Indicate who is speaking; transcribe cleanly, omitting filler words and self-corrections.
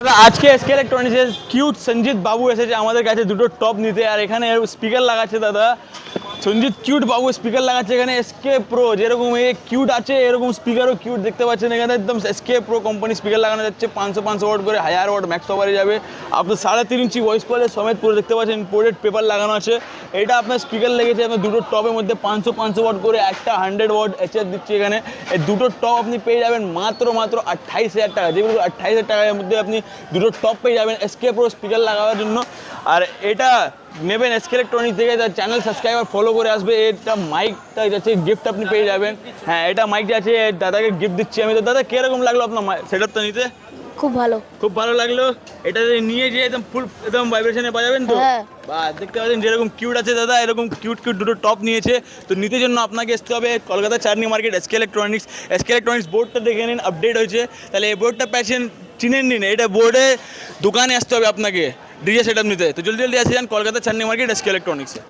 Speaker 1: আজকে এসকে ইলেকট্রনিক্সের কিউট সঞ্জিত বাবু এসেছে আমাদের কাছে দুটো টপ নিতে, আর এখানে স্পিকার লাগাচ্ছে দাদা সঞ্জিত কিউট বাবু স্পিকার লাগাচ্ছে এখানে এসকে প্রো। যেরকম এ কিউট আছে এরকম স্পিকারও কিউট দেখতে পাচ্ছেন এখানে, একদম এসকে প্রো কোম্পানি স্পিকার লাগানো যাচ্ছে 500 ওয়াট করে, 1000 ওয়াট ম্যাক্স পাওয়ারে যাবে। আপনার 3.5 ইঞ্চি ভয়েস কলের সমেত পুরো দেখতে পাচ্ছেন ইম্পোর্টেড পেপার লাগানো আছে। এটা আপনার স্পিকার লেগেছে আপনার দুটো টপের মধ্যে 500 ওয়াট করে, একটা 100 ওয়াট এইচএফ দিচ্ছে এখানে। এই দুটো টপ আপনি পেয়ে যাবেন মাত্র 28,000 টাকা, যেগুলো 28,000 টাকার মধ্যে আপনি দুটো টপ পেয়ে যাবেন এসকে প্রো স্পিকার লাগাবার জন্য। আর এটা নেবেন এসকে ইলেকট্রনিক্স থেকে, তার চ্যানেল সাবস্ক্রাইবার ফলো করে আসবে। এটা মাইকটা যাচ্ছে গিফট আপনি পেয়ে যাবেন। হ্যাঁ, এটা মাইক যাচ্ছে দাদাকে গিফট দিচ্ছি আমি। তো দাদা কিরকম লাগলো আপনার সেটআপটা নিতে?
Speaker 2: খুব ভালো,
Speaker 1: খুব ভালো লাগলো। এটা নিয়ে যেয়ে একদম ফুল একদম ভাইব্রেশনে বাজাবেন তো।
Speaker 2: হ্যাঁ।
Speaker 1: বা দেখতে পাচ্ছেন যেরকম কিউট আছে দাদা, এরকম কিউট দুটো টপ নিয়েছে। তো নিতে জন্য আপনাকে আসতে হবে Kolkata Chandni market SK electronics. SK electronics বোর্ডটা দেখে নিন, আপডেট হয়েছে। তাহলে এই বোর্ডটা প্যাশন চিনে নিন, এটা বোর্ডে দোকানে আসতে হবে আপনাকে ডিজে সেটআপ নিতে। তো জলদি জলদি আসে যান কলকাতা চাঁদনি মার্কেট এসকে ইলেকট্রনিক্সে।